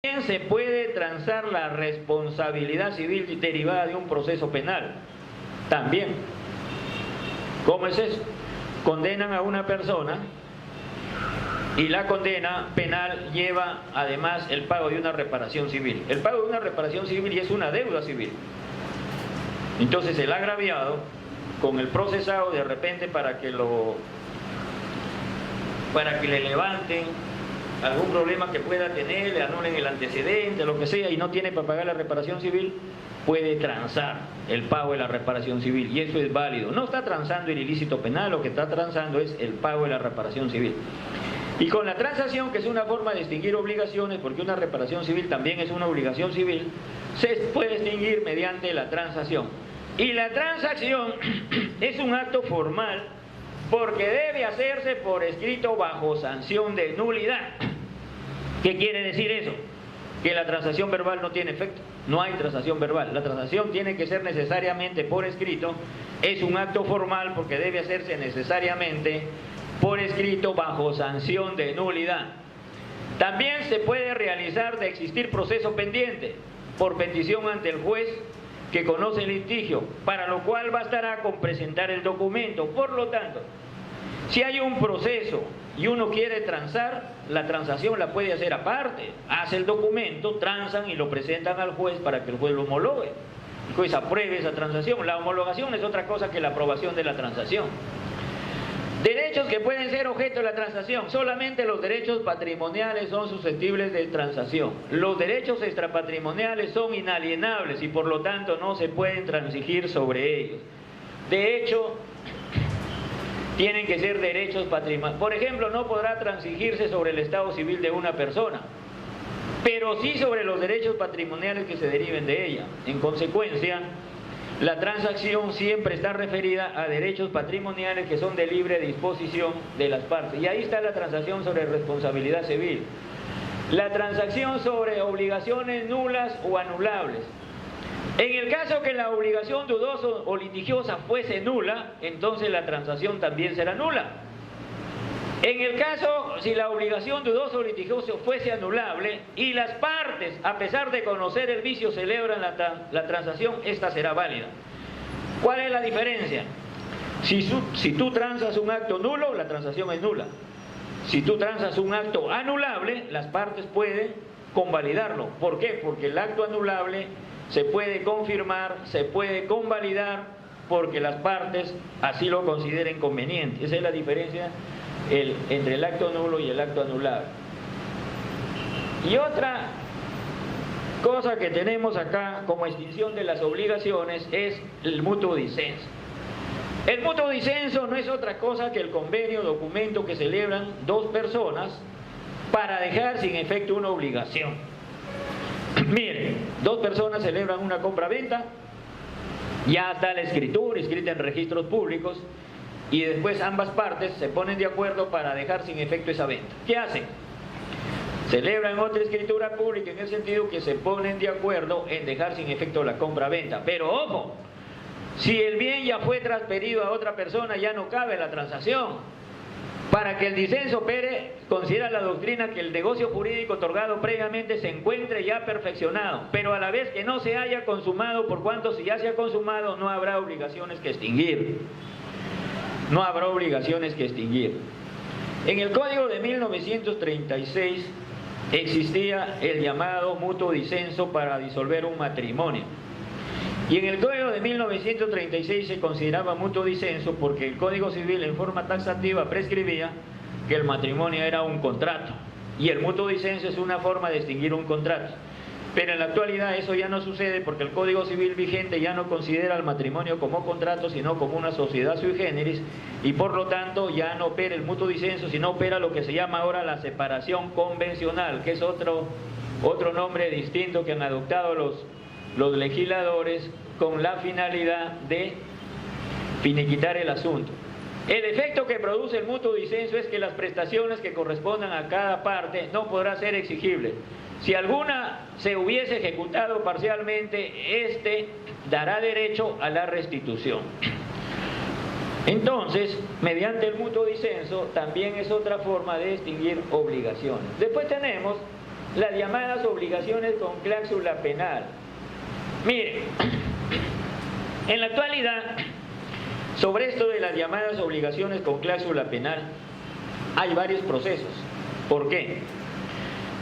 También se puede transar la responsabilidad civil derivada de un proceso penal. También. ¿Cómo es eso? Condenan a una persona y la condena penal lleva además el pago de una reparación civil. El pago de una reparación civil y es una deuda civil. Entonces el agraviado con el procesado de repente para que le levanten algún problema que pueda tener, le anulen el antecedente, lo que sea, y no tiene para pagar la reparación civil, puede transar el pago de la reparación civil, y eso es válido. No está transando el ilícito penal, lo que está transando es el pago de la reparación civil. Y con la transacción, que es una forma de extinguir obligaciones, porque una reparación civil también es una obligación civil, se puede extinguir mediante la transacción. Y la transacción es un acto formal porque debe hacerse por escrito bajo sanción de nulidad. ¿Qué quiere decir eso? Que la transacción verbal no tiene efecto. No hay transacción verbal. La transacción tiene que ser necesariamente por escrito. Es un acto formal porque debe hacerse necesariamente por escrito bajo sanción de nulidad. También se puede realizar de existir proceso pendiente por petición ante el juez que conoce el litigio, para lo cual bastará con presentar el documento. Por lo tanto, si hay un proceso y uno quiere transar, la transacción la puede hacer aparte. Hace el documento, transan y lo presentan al juez para que el juez lo homologue. El juez apruebe esa transacción. La homologación es otra cosa que la aprobación de la transacción. Derechos que pueden ser objeto de la transacción. Solamente los derechos patrimoniales son susceptibles de transacción. Los derechos extrapatrimoniales son inalienables y por lo tanto no se pueden transigir sobre ellos. De hecho, tienen que ser derechos patrimoniales. Por ejemplo, no podrá transigirse sobre el estado civil de una persona, pero sí sobre los derechos patrimoniales que se deriven de ella. En consecuencia, la transacción siempre está referida a derechos patrimoniales que son de libre disposición de las partes. Y ahí está la transacción sobre responsabilidad civil. La transacción sobre obligaciones nulas o anulables. En el caso que la obligación dudosa o litigiosa fuese nula, entonces la transacción también será nula. En el caso, si la obligación dudosa o litigiosa fuese anulable y las partes, a pesar de conocer el vicio, celebran la transacción, esta será válida. ¿Cuál es la diferencia? Si tú transas un acto nulo, la transacción es nula. Si tú transas un acto anulable, las partes pueden convalidarlo. ¿Por qué? Porque el acto anulable se puede confirmar, se puede convalidar, porque las partes así lo consideren conveniente. Esa es la diferencia entre el acto nulo y el acto anulable. Y otra cosa que tenemos acá como extinción de las obligaciones es el mutuo disenso. El mutuo disenso no es otra cosa que el convenio, documento que celebran dos personas para dejar sin efecto una obligación. Miren, dos personas celebran una compra-venta, ya está la escritura, escrita en registros públicos, y después ambas partes se ponen de acuerdo para dejar sin efecto esa venta. ¿Qué hacen? Celebran otra escritura pública en el sentido que se ponen de acuerdo en dejar sin efecto la compra-venta. Pero ojo, si el bien ya fue transferido a otra persona, ya no cabe la transacción. Para que el disenso opere, considera la doctrina que el negocio jurídico otorgado previamente se encuentre ya perfeccionado, pero a la vez que no se haya consumado, por cuanto si ya se ha consumado no habrá obligaciones que extinguir. No habrá obligaciones que extinguir. En el Código de 1936 existía el llamado mutuo disenso para disolver un matrimonio. Y en el Código de 1936 se consideraba mutuo disenso porque el Código Civil en forma taxativa prescribía que el matrimonio era un contrato. Y el mutuo disenso es una forma de extinguir un contrato. Pero en la actualidad eso ya no sucede porque el Código Civil vigente ya no considera el matrimonio como contrato, sino como una sociedad sui generis, y por lo tanto ya no opera el mutuo disenso, sino opera lo que se llama ahora la separación convencional, que es otro nombre distinto que han adoptado los legisladores con la finalidad de finiquitar el asunto. El efecto que produce el mutuo disenso es que las prestaciones que correspondan a cada parte no podrán ser exigibles. Si alguna se hubiese ejecutado parcialmente, este dará derecho a la restitución. Entonces, mediante el mutuo disenso, también es otra forma de extinguir obligaciones. Después tenemos las llamadas obligaciones con cláusula penal. Mire, en la actualidad, sobre esto de las llamadas obligaciones con cláusula penal, hay varios procesos. ¿Por qué?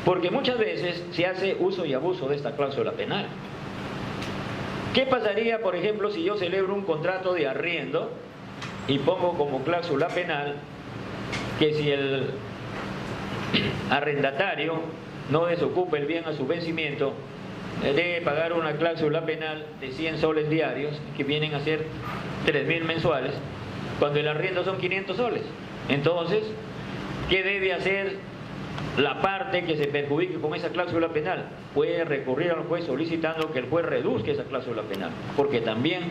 Porque muchas veces se hace uso y abuso de esta cláusula penal. ¿Qué pasaría, por ejemplo, si yo celebro un contrato de arriendo y pongo como cláusula penal que si el arrendatario no desocupa el bien a su vencimiento, debe pagar una cláusula penal de 100 soles diarios, que vienen a ser 3.000 mensuales, cuando el arriendo son 500 soles? Entonces, ¿qué debe hacer la parte que se perjudique con esa cláusula penal? Puede recurrir al juez solicitando que el juez reduzca esa cláusula penal, porque también,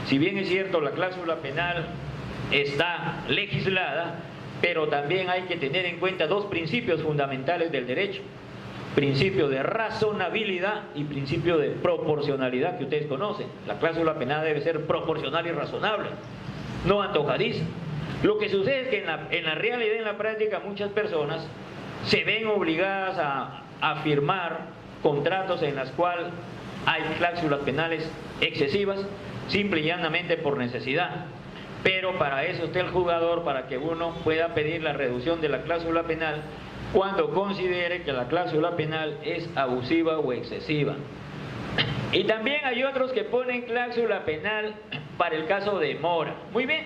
si bien es cierto, la cláusula penal está legislada, pero también hay que tener en cuenta dos principios fundamentales del derecho: principio de razonabilidad y principio de proporcionalidad, que ustedes conocen. La cláusula penal debe ser proporcional y razonable, no antojadiza. Lo que sucede es que en la realidad, en la práctica, muchas personas se ven obligadas a firmar contratos en los cuales hay cláusulas penales excesivas, simple y llanamente por necesidad. Pero para eso está el juzgador, para que uno pueda pedir la reducción de la cláusula penal cuando considere que la cláusula penal es abusiva o excesiva. Y también hay otros que ponen cláusula penal para el caso de mora. Muy bien.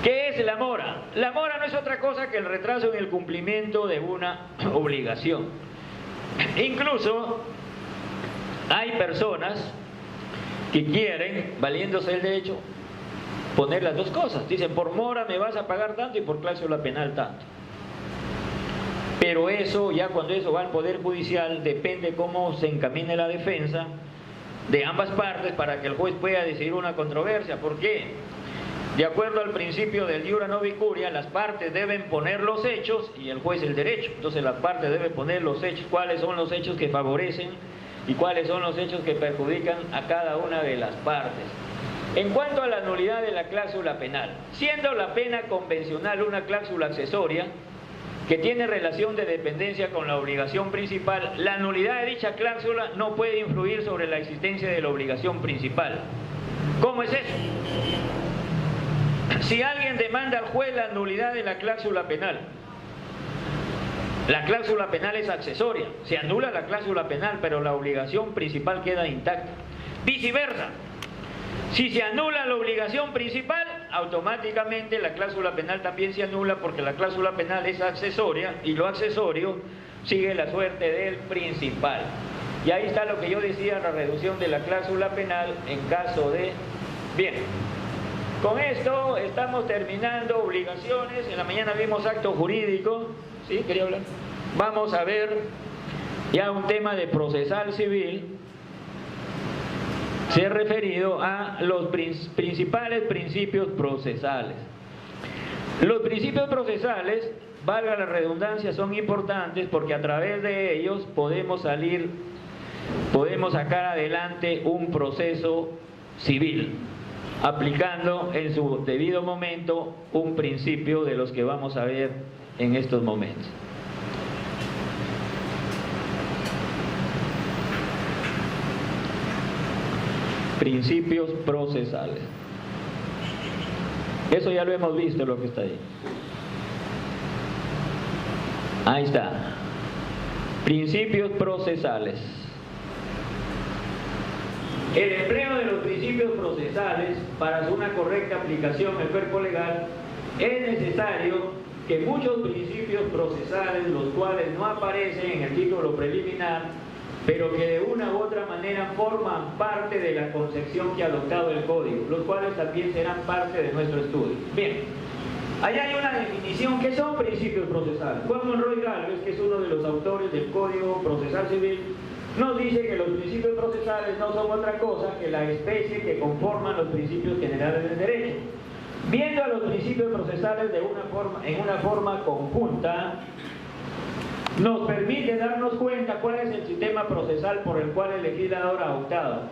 ¿Qué es la mora? La mora no es otra cosa que el retraso en el cumplimiento de una obligación. Incluso hay personas que quieren, valiéndose del derecho, poner las dos cosas. Dicen, por mora me vas a pagar tanto y por cláusula penal tanto. Pero eso, ya cuando eso va al Poder Judicial, depende cómo se encamine la defensa de ambas partes para que el juez pueda decidir una controversia. ¿Por qué? De acuerdo al principio del iura novi curia, las partes deben poner los hechos y el juez el derecho. Entonces la parte debe poner los hechos, cuáles son los hechos que favorecen y cuáles son los hechos que perjudican a cada una de las partes. En cuanto a la nulidad de la cláusula penal, siendo la pena convencional una cláusula accesoria que tiene relación de dependencia con la obligación principal, la nulidad de dicha cláusula no puede influir sobre la existencia de la obligación principal. ¿Cómo es eso? Si alguien demanda al juez la nulidad de la cláusula penal es accesoria, se anula la cláusula penal, pero la obligación principal queda intacta. Viceversa, si se anula la obligación principal, automáticamente la cláusula penal también se anula, porque la cláusula penal es accesoria y lo accesorio sigue la suerte del principal. Y ahí está lo que yo decía, la reducción de la cláusula penal en caso de... Bien, con esto estamos terminando obligaciones. En la mañana vimos acto jurídico. ¿Sí? ¿Quería hablar? Vamos a ver ya un tema de procesal civil. Se ha referido a los principales principios procesales. Los principios procesales, valga la redundancia, son importantes porque a través de ellos podemos sacar adelante un proceso civil, aplicando en su debido momento un principio de los que vamos a ver en estos momentos. Principios procesales. Eso ya lo hemos visto, lo que está ahí. Ahí está. Principios procesales. El empleo de los principios procesales para una correcta aplicación en el cuerpo legal es necesario que muchos principios procesales, los cuales no aparecen en el título preliminar, pero que de una u otra manera forman parte de la concepción que ha adoptado el Código, los cuales también serán parte de nuestro estudio. Bien, allá hay una definición. ¿Qué son principios procesales? Juan Monroy Gálvez, que es uno de los autores del Código Procesal Civil, nos dice que los principios procesales no son otra cosa que la especie que conforman los principios generales del derecho. Viendo a los principios procesales en una forma conjunta, nos permite darnos cuenta cuál es el sistema procesal por el cual el legislador ha optado.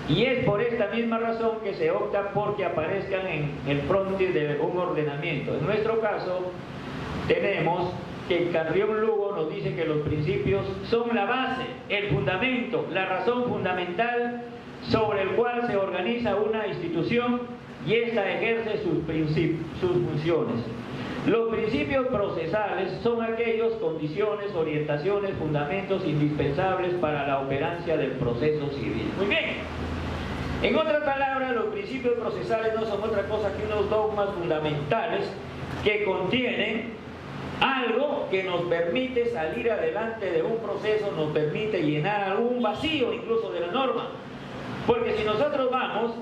Y es por esta misma razón que se opta porque aparezcan en el frontis de un ordenamiento. En nuestro caso, tenemos que Carrión Lugo nos dice que los principios son la base, el fundamento, la razón fundamental sobre el cual se organiza una institución y ésta ejerce sus funciones. Los principios procesales son aquellas condiciones, orientaciones, fundamentos indispensables para la operancia del proceso civil. Muy bien. En otras palabras, los principios procesales no son otra cosa que unos dogmas fundamentales que contienen algo que nos permite salir adelante de un proceso, nos permite llenar algún vacío incluso de la norma. Porque si nosotros vamos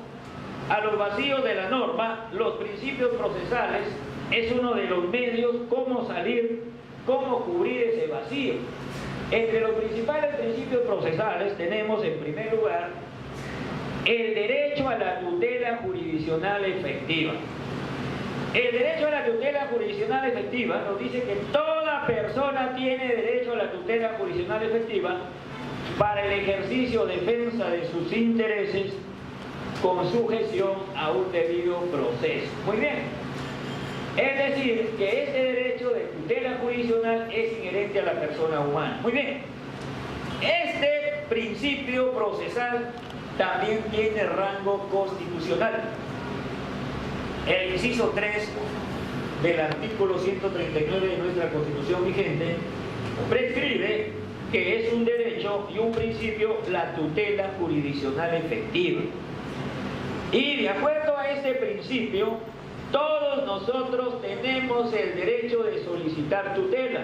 a los vacíos de la norma, los principios procesales es uno de los medios cómo salir, cómo cubrir ese vacío. Entre los principales principios procesales tenemos en primer lugar el derecho a la tutela jurisdiccional efectiva. El derecho a la tutela jurisdiccional efectiva nos dice que toda persona tiene derecho a la tutela jurisdiccional efectiva para el ejercicio o defensa de sus intereses con sujeción a un debido proceso. Muy bien. Es decir, que este derecho de tutela jurisdiccional es inherente a la persona humana. Muy bien. Este principio procesal también tiene rango constitucional. El inciso 3 del artículo 139 de nuestra Constitución vigente prescribe que es un derecho y un principio la tutela jurisdiccional efectiva. Y de acuerdo a este principio, todos nosotros tenemos el derecho de solicitar tutela.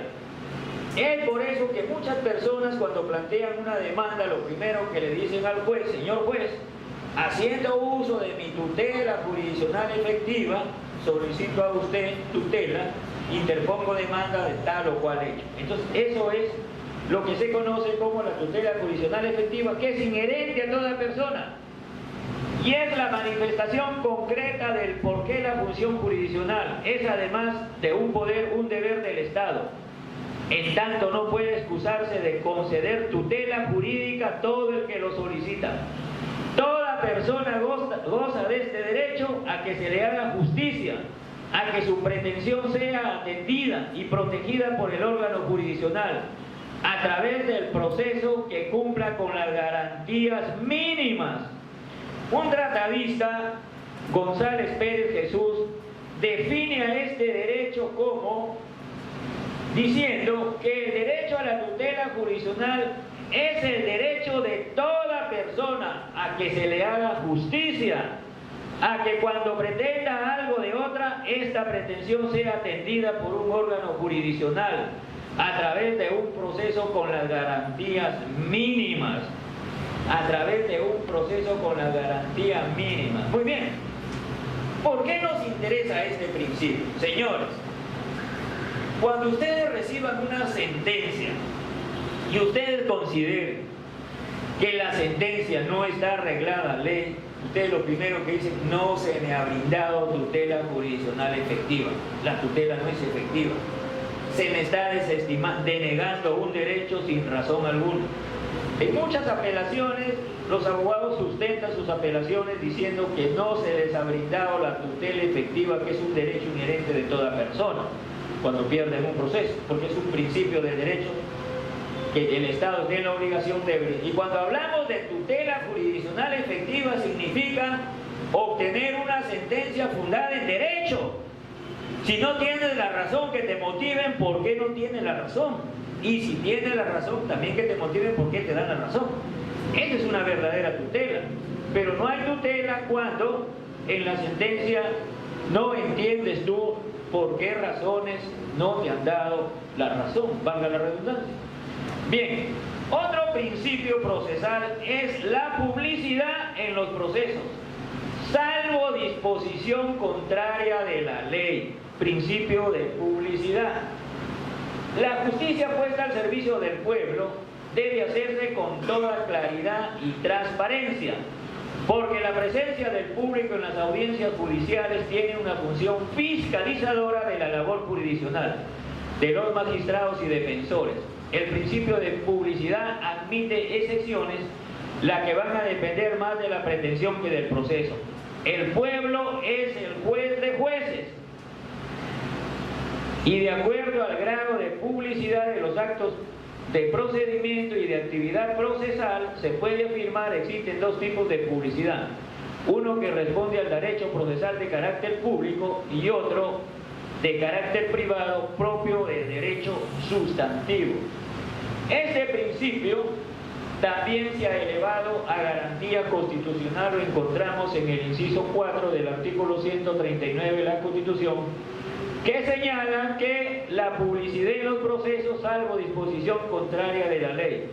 Es por eso que muchas personas cuando plantean una demanda, lo primero que le dicen al juez: señor juez, haciendo uso de mi tutela jurisdiccional efectiva, solicito a usted tutela, interpongo demanda de tal o cual hecho. Entonces, eso es lo que se conoce como la tutela jurisdiccional efectiva, que es inherente a toda persona. Y es la manifestación concreta del por qué la función jurisdiccional es, además de un poder, un deber del Estado. En tanto no puede excusarse de conceder tutela jurídica a todo el que lo solicita. Toda persona goza de este derecho a que se le haga justicia, a que su pretensión sea atendida y protegida por el órgano jurisdiccional a través del proceso que cumpla con las garantías mínimas. Un tratadista, González Pérez Jesús, define a este derecho como diciendo que el derecho a la tutela jurisdiccional es el derecho de toda persona a que se le haga justicia, a que cuando pretenda algo de otra, esta pretensión sea atendida por un órgano jurisdiccional a través de un proceso con las garantías mínimas. A través de un proceso con las garantías mínimas. Muy bien. ¿Por qué nos interesa este principio? Señores, cuando ustedes reciban una sentencia y ustedes consideren que la sentencia no está arreglada a ley, ustedes lo primero que dicen: no se me ha brindado tutela jurisdiccional efectiva. La tutela no es efectiva. Se me está denegando un derecho sin razón alguna. En muchas apelaciones, los abogados sustentan sus apelaciones diciendo que no se les ha brindado la tutela efectiva, que es un derecho inherente de toda persona cuando pierden un proceso, porque es un principio del derecho que el Estado tiene la obligación de brindar. Y cuando hablamos de tutela jurisdiccional efectiva, significa obtener una sentencia fundada en derecho. Si no tienes la razón, que te motiven por qué no tienes la razón. Y si tienes la razón, también que te motiven por qué te dan la razón. Esa es una verdadera tutela. Pero no hay tutela cuando en la sentencia no entiendes tú por qué razones no te han dado la razón, valga la redundancia. Bien, otro principio procesal es la publicidad en los procesos, salvo disposición contraria de la ley. Principio de publicidad. La justicia puesta al servicio del pueblo debe hacerse con toda claridad y transparencia, porque la presencia del público en las audiencias judiciales tiene una función fiscalizadora de la labor jurisdiccional de los magistrados y defensores. El principio de publicidad admite excepciones, las que van a depender más de la pretensión que del proceso. El pueblo es el juez de jueces. y de acuerdo al grado de publicidad de los actos de procedimiento y de actividad procesal, se puede afirmar existen dos tipos de publicidad. Uno que responde al derecho procesal de carácter público y otro de carácter privado propio del derecho sustantivo. Este principio también se ha elevado a garantía constitucional, lo encontramos en el inciso 4 del artículo 139 de la Constitución, que señala que la publicidad en los procesos, salvo disposición contraria de la ley,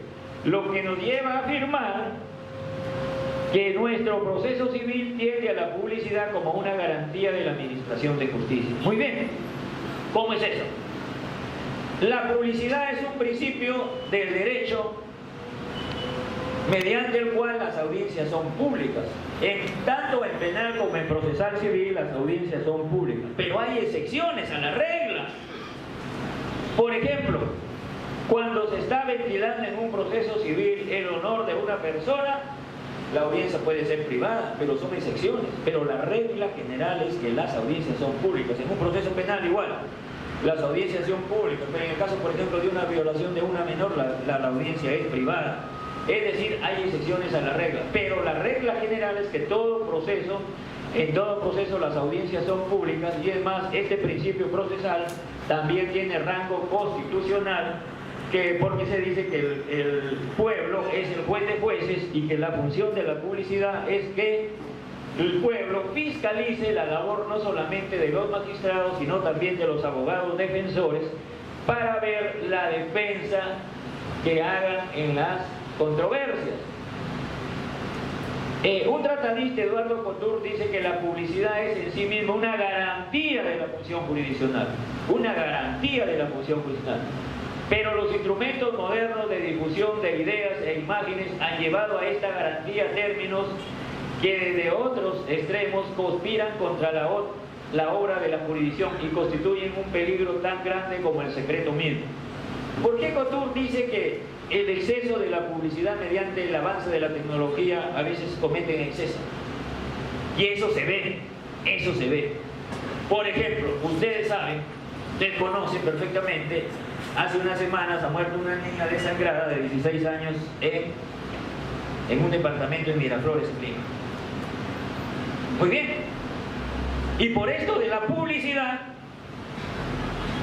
lo que nos lleva a afirmar que nuestro proceso civil tiende a la publicidad como una garantía de la administración de justicia. Muy bien, ¿cómo es eso? La publicidad es un principio del derecho mediante el cual las audiencias son públicas. Tanto en penal como en procesal civil las audiencias son públicas, pero hay excepciones a la regla. Por ejemplo, cuando se está ventilando en un proceso civil el honor de una persona, la audiencia puede ser privada, pero son excepciones. Pero la regla general es que las audiencias son públicas. En un proceso penal igual, las audiencias son públicas, pero en el caso, por ejemplo, de una violación de una menor, la audiencia es privada. Es decir, hay excepciones a la regla, pero la regla general es que en todo proceso las audiencias son públicas, y es más, este principio procesal también tiene rango constitucional, porque se dice que el pueblo es el juez de jueces y que la función de la publicidad es que el pueblo fiscalice la labor no solamente de los magistrados, sino también de los abogados defensores, para ver la defensa que hagan en las controversias. Un tratadista, Eduardo Couture, dice que la publicidad es en sí misma una garantía de la función jurisdiccional, una garantía de la función jurisdiccional. Pero los instrumentos modernos de difusión de ideas e imágenes han llevado a esta garantía términos que desde otros extremos conspiran contra la obra de la jurisdicción y constituyen un peligro tan grande como el secreto mismo. ¿Por qué Couture dice que el exceso de la publicidad mediante el avance de la tecnología a veces cometen exceso? Y eso se ve. Por ejemplo, ustedes saben, ustedes conocen perfectamente, hace unas semanas ha muerto una niña desangrada de 16 años en un departamento en Miraflores, en Lima. Muy bien. Y por esto de la publicidad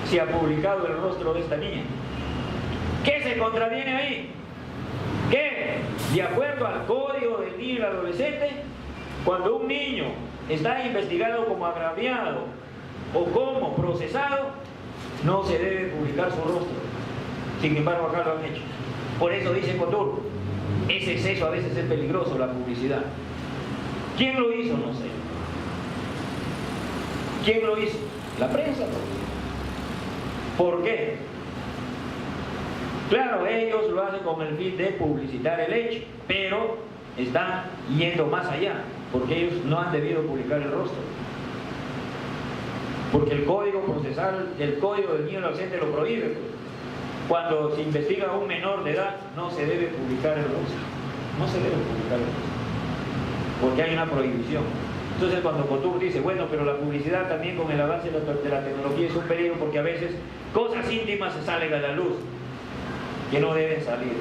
se ha publicado el rostro de esta niña. ¿Qué se contraviene ahí? Que, de acuerdo al Código del Niño y el Adolescente, cuando un niño está investigado como agraviado o como procesado, no se debe publicar su rostro. Sin embargo, acá lo han hecho. Por eso dice Couture, ese exceso a veces es peligroso, la publicidad. ¿Quién lo hizo? No sé. ¿Quién lo hizo? La prensa. ¿Por qué? Claro, ellos lo hacen con el fin de publicitar el hecho, pero están yendo más allá, porque ellos no han debido publicar el rostro. Porque el Código Procesal, el Código del Niño y el Adolescente lo prohíbe. Cuando se investiga a un menor de edad, no se debe publicar el rostro. No se debe publicar el rostro, porque hay una prohibición. Entonces cuando Couture dice, bueno, pero la publicidad también con el avance de la tecnología es un peligro, porque a veces cosas íntimas se salen a la luz que no deben salir.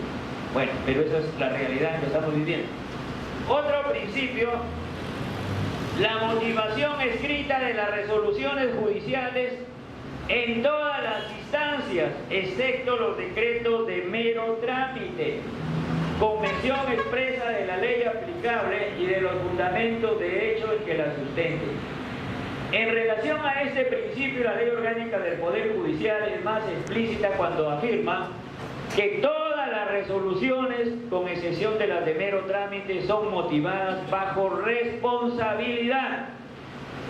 Bueno, pero esa es la realidad en que estamos viviendo. Otro principio, la motivación escrita de las resoluciones judiciales en todas las instancias, excepto los decretos de mero trámite, con mención expresa de la ley aplicable y de los fundamentos de hecho en que la sustente. En relación a este principio, la Ley Orgánica del Poder Judicial es más explícita cuando afirma que todas las resoluciones, con excepción de las de mero trámite, son motivadas bajo responsabilidad,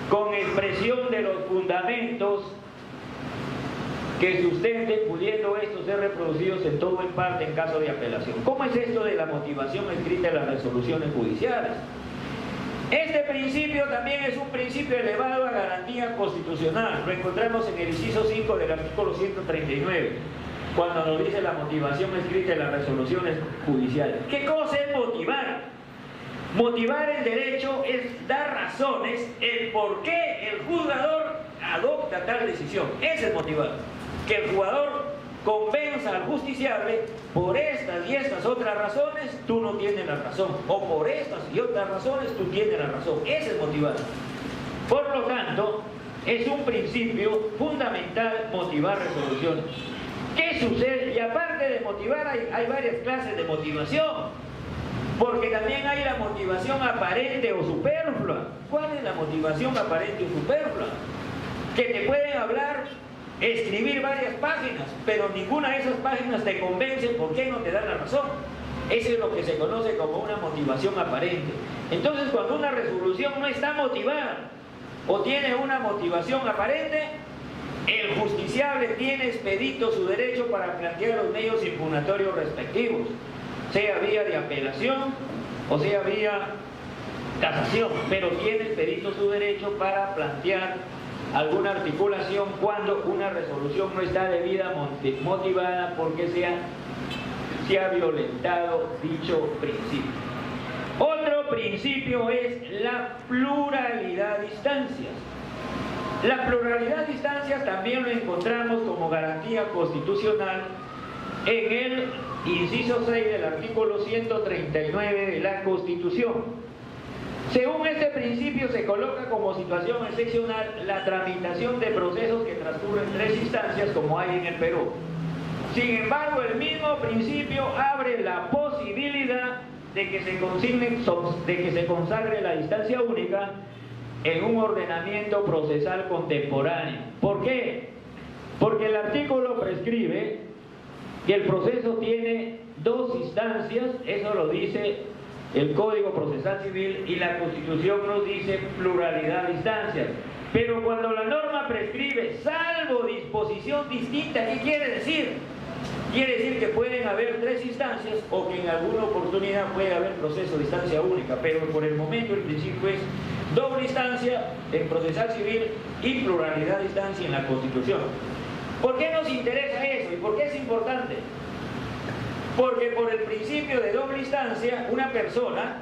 con expresión de los fundamentos que sustenten, pudiendo estos ser reproducidos en todo o en parte en caso de apelación. ¿Cómo es esto de la motivación escrita en las resoluciones judiciales? Este principio también es un principio elevado a garantía constitucional. Lo encontramos en el inciso 5 del artículo 139. Cuando nos dice la motivación escrita en las resoluciones judiciales. ¿Qué cosa es motivar? Motivar el derecho es dar razones, el por qué el juzgador adopta tal decisión. Ese es motivar. Que el jugador convenza al justiciable: por estas y estas otras razones tú no tienes la razón, o por estas y otras razones tú tienes la razón. Ese es motivar. Por lo tanto, es un principio fundamental motivar resoluciones. ¿Qué sucede? Y aparte de motivar, hay varias clases de motivación, porque también hay la motivación aparente o superflua. ¿Cuál es la motivación aparente o superflua? Que te pueden hablar, escribir varias páginas, pero ninguna de esas páginas te convence. ¿Por qué no te dan la razón? Eso es lo que se conoce como una motivación aparente. Entonces, cuando una resolución no está motivada o tiene una motivación aparente, el justiciable tiene expedito su derecho para plantear los medios impugnatorios respectivos, sea vía de apelación o sea vía casación, pero tiene expedito su derecho para plantear alguna articulación cuando una resolución no está debidamente motivada porque se ha violentado dicho principio. Otro principio es la pluralidad de instancias. La pluralidad de instancias también lo encontramos como garantía constitucional en el inciso 6 del artículo 139 de la Constitución. Según este principio, se coloca como situación excepcional la tramitación de procesos que transcurren 3 instancias, como hay en el Perú. Sin embargo, el mismo principio abre la posibilidad de que se consagre la instancia única en un ordenamiento procesal contemporáneo. ¿Por qué? Porque el artículo prescribe que el proceso tiene 2 instancias, eso lo dice el Código Procesal Civil, y la Constitución nos dice pluralidad de instancias. Pero cuando la norma prescribe salvo disposición distinta, ¿qué quiere decir? Quiere decir que pueden haber 3 instancias o que en alguna oportunidad puede haber proceso de instancia única, pero por el momento el principio es doble instancia en procesal civil y pluralidad de instancia en la Constitución. ¿Por qué nos interesa eso y por qué es importante? Porque por el principio de doble instancia, una persona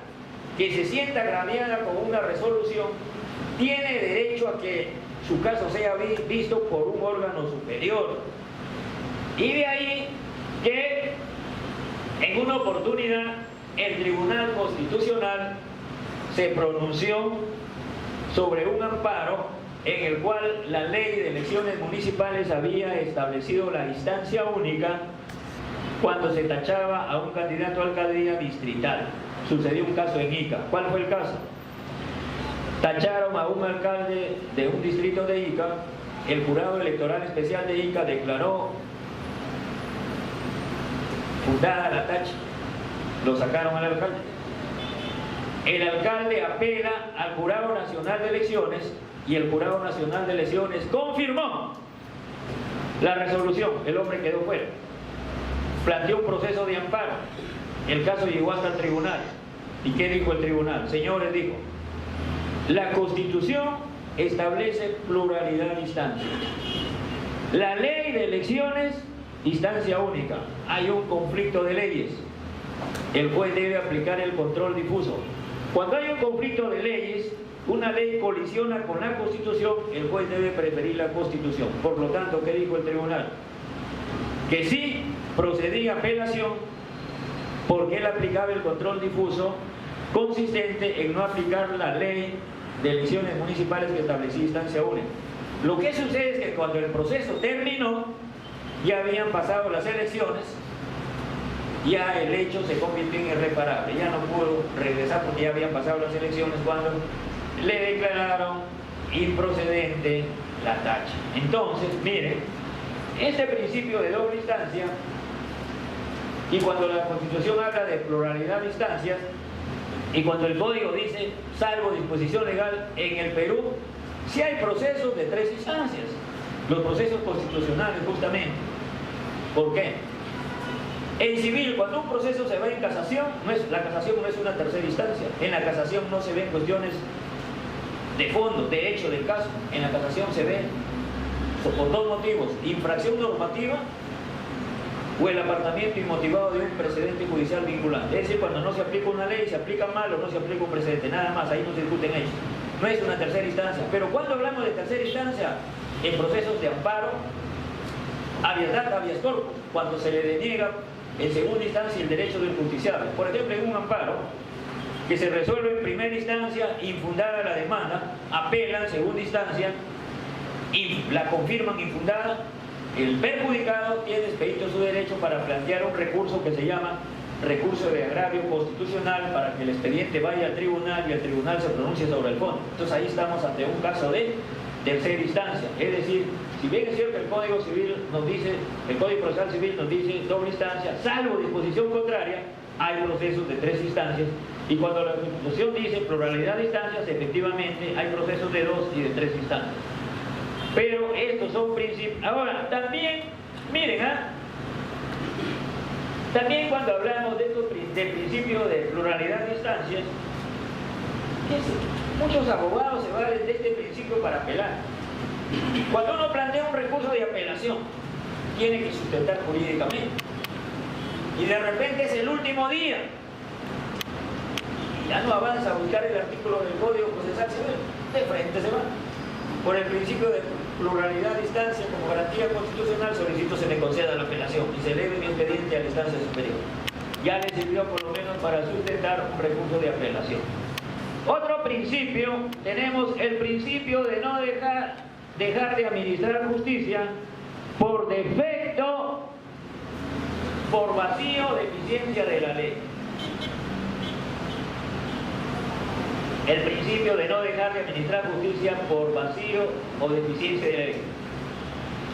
que se sienta agraviada con una resolución tiene derecho a que su caso sea visto por un órgano superior. Y de ahí que en una oportunidad el Tribunal Constitucional se pronunció sobre un amparo en el cual la ley de elecciones municipales había establecido la instancia única cuando se tachaba a un candidato a alcaldía distrital. Sucedió un caso en Ica. ¿Cuál fue el caso? Tacharon a un alcalde de un distrito de Ica, el jurado electoral especial de Ica declaró fundada la tacha, lo sacaron al alcalde. El alcalde apela al Jurado Nacional de Elecciones y el Jurado Nacional de Elecciones confirmó la resolución. El hombre quedó fuera. Planteó un proceso de amparo. El caso llegó hasta el tribunal. ¿Y qué dijo el tribunal? Señores, dijo, la Constitución establece pluralidad de instancias. La ley de elecciones, instancia única. Hay un conflicto de leyes. El juez debe aplicar el control difuso. Cuando hay un conflicto de leyes, una ley colisiona con la Constitución, el juez debe preferir la Constitución. Por lo tanto, ¿qué dijo el tribunal? Que sí procedía a apelación porque él aplicaba el control difuso consistente en no aplicar la ley de elecciones municipales que establecía instancia única. Lo que sucede es que cuando el proceso terminó, ya habían pasado las elecciones, ya el hecho se convirtió en irreparable, ya no pudo regresar porque ya habían pasado las elecciones cuando le declararon improcedente la tacha. Entonces, miren, este principio de doble instancia, y cuando la Constitución habla de pluralidad de instancias, y cuando el Código dice salvo disposición legal, en el Perú sí hay procesos de 3 instancias, los procesos constitucionales justamente. ¿Por qué? En civil, cuando un proceso se va en casación, la casación no es una tercera instancia. En la casación no se ven cuestiones de fondo, de hecho del caso. En la casación se ve por 2 motivos: infracción normativa o el apartamiento inmotivado de un precedente judicial vinculante. Es decir, cuando no se aplica una ley, se aplica mal o no se aplica un precedente, nada más, ahí no se discuten hechos. no es una tercera instancia. Pero cuando hablamos de tercera instancia, en procesos de amparo, habeas data, habeas corpus, cuando se le deniega en segunda instancia el derecho del justiciable. Por ejemplo, en un amparo que se resuelve en primera instancia, infundada la demanda, apelan segunda instancia y la confirman infundada, el perjudicado tiene expedito su derecho para plantear un recurso que se llama recurso de agravio constitucional, para que el expediente vaya al tribunal y el tribunal se pronuncie sobre el fondo. Entonces ahí estamos ante un caso de tercera instancia, es decir, si bien es cierto que el Código Civil nos dice, el Código Procesal Civil nos dice doble instancia, salvo disposición contraria, hay procesos de tres instancias, y cuando la Constitución dice pluralidad de instancias, efectivamente hay procesos de dos y de tres instancias. Pero estos son principios. Ahora, también, miren, también cuando hablamos de estos, del principio de pluralidad de instancias, muchos abogados se valen de este principio para apelar. Cuando uno plantea un recurso de apelación, tiene que sustentar jurídicamente. Y de repente es el último día. Y ya no avanza a buscar el artículo del Código Procesal Civil. De frente se va. Por el principio de pluralidad de instancia como garantía constitucional, solicito se me conceda la apelación y se eleve mi expediente a la instancia superior. Ya le sirvió por lo menos para sustentar un recurso de apelación. Otro principio, tenemos el principio de no dejar de administrar justicia por defecto, por vacío o deficiencia de la ley. El principio de no dejar de administrar justicia por vacío o deficiencia de la ley.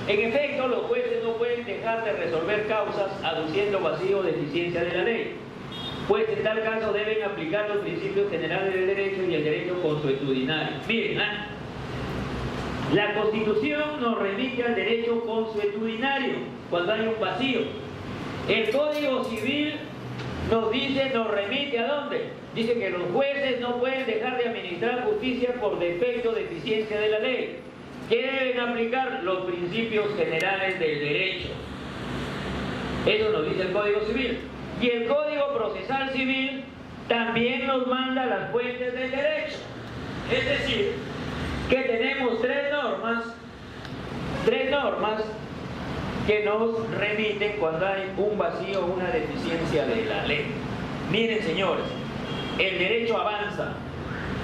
En efecto, los jueces no pueden dejar de resolver causas aduciendo vacío o deficiencia de la ley, pues en tal caso deben aplicar los principios generales del derecho y el derecho consuetudinario. Miren, la Constitución nos remite al derecho consuetudinario cuando hay un vacío. El Código Civil nos dice, nos remite ¿a dónde? Dice que los jueces no pueden dejar de administrar justicia por defecto o deficiencia de la ley. ¿Qué deben aplicar? Los principios generales del derecho. Eso nos dice el Código Civil. Y el Código Procesal Civil también nos manda las fuentes del derecho. Es decir, que tenemos tres normas que nos remiten cuando hay un vacío o una deficiencia de la ley. Miren, señores, el derecho avanza.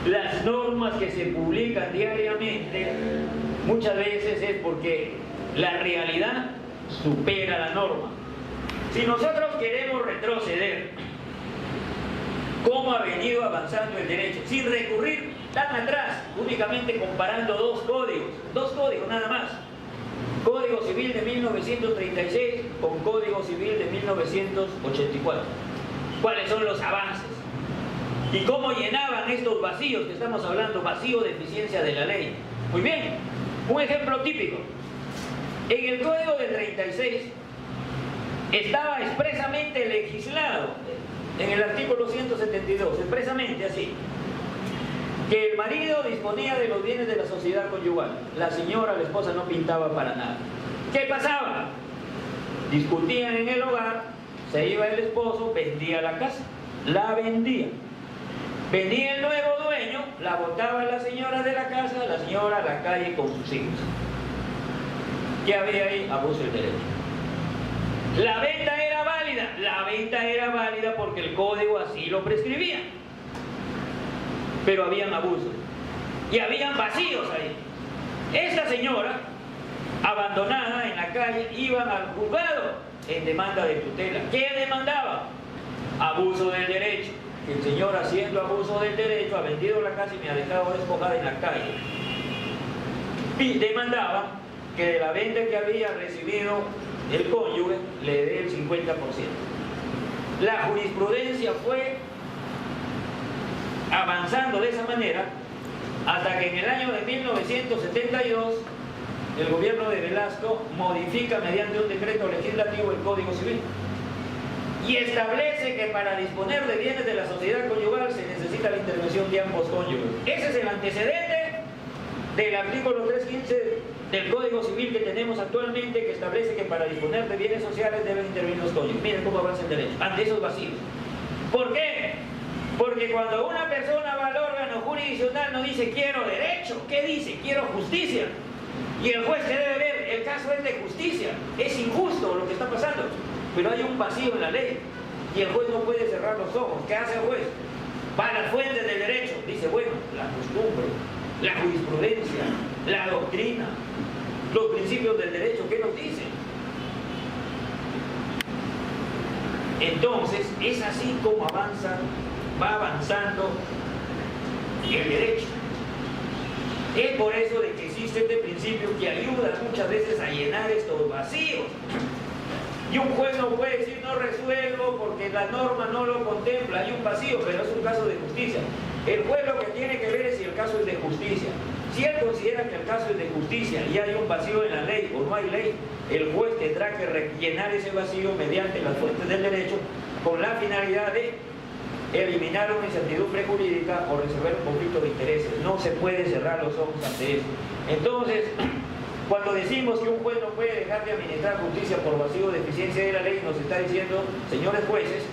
Las normas que se publican diariamente muchas veces es porque la realidad supera la norma. Si nosotros queremos retroceder, ¿cómo ha venido avanzando el derecho? Sin recurrir tan atrás, únicamente comparando dos códigos nada más. Código Civil de 1936 con Código Civil de 1984. ¿Cuáles son los avances? ¿Y cómo llenaban estos vacíos que estamos hablando? Vacío de eficiencia de la ley. Muy bien, un ejemplo típico. En el Código del 36 estaba expresamente legislado, en el artículo 172, expresamente así, que el marido disponía de los bienes de la sociedad conyugal. La señora, la esposa, no pintaba para nada. ¿Qué pasaba? Discutían en el hogar, se iba el esposo, vendía la casa, la vendía. Venía el nuevo dueño, la botaba la señora de la casa, la señora a la calle con sus hijos. ¿Qué había ahí? Abuso del derecho. La venta era válida porque el código así lo prescribía. Pero habían abusos y habían vacíos ahí. Esta señora, abandonada en la calle, iba al juzgado en demanda de tutela. ¿Qué demandaba? Abuso del derecho. El señor, haciendo abuso del derecho, ha vendido la casa y me ha dejado despojada en la calle. Y demandaba que de la venta que había recibido el cónyuge le dé el 50%. La jurisprudencia fue avanzando de esa manera hasta que en el año de 1972 el gobierno de Velasco modifica mediante un decreto legislativo el Código Civil y establece que para disponer de bienes de la sociedad conyugal se necesita la intervención de ambos cónyuges. Ese es el antecedente del artículo 315 del Código Civil que tenemos actualmente, que establece que para disponer de bienes sociales deben intervenir los cónyuges. Miren cómo avanza el derecho ante esos vacíos. ¿Por qué? Porque cuando una persona va al órgano jurídico jurisdiccional no dice quiero derecho, ¿qué dice? Quiero justicia. Y el juez que debe ver, el caso es de justicia, es injusto lo que está pasando, pero hay un vacío en la ley y el juez no puede cerrar los ojos. ¿Qué hace el juez? Va a las fuentes del derecho, dice, bueno, la costumbre, la jurisprudencia, la doctrina, los principios del derecho, ¿qué nos dicen? Entonces, es así como va avanzando el derecho. Es por eso de que existe este principio que ayuda muchas veces a llenar estos vacíos. Y un juez no puede decir no resuelvo porque la norma no lo contempla, hay un vacío, pero es un caso de justicia. El juez lo que tiene que ver es si el caso es de justicia. Si él considera que el caso es de justicia y hay un vacío en la ley o no hay ley, el juez tendrá que rellenar ese vacío mediante las fuentes del derecho con la finalidad de eliminar una incertidumbre jurídica o resolver un conflicto de intereses. No se puede cerrar los ojos ante eso. Entonces, cuando decimos que un juez no puede dejar de administrar justicia por vacío o deficiencia de la ley, nos está diciendo, señores jueces,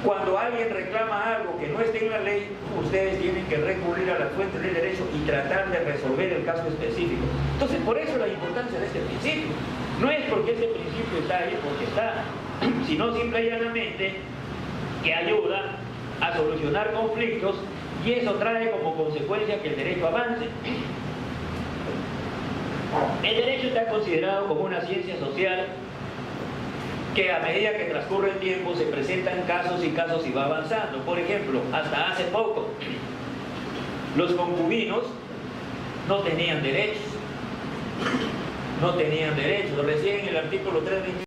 cuando alguien reclama algo que no esté en la ley, ustedes tienen que recurrir a las fuentes del derecho y tratar de resolver el caso específico. Entonces, por eso la importancia de este principio. No es porque este principio está ahí porque está, sino simple y llanamente que ayuda a solucionar conflictos y eso trae como consecuencia que el derecho avance. El derecho está considerado como una ciencia social que a medida que transcurre el tiempo se presentan casos y casos y va avanzando. Por ejemplo, hasta hace poco, los concubinos no tenían derechos. No tenían derechos. Recién el artículo 321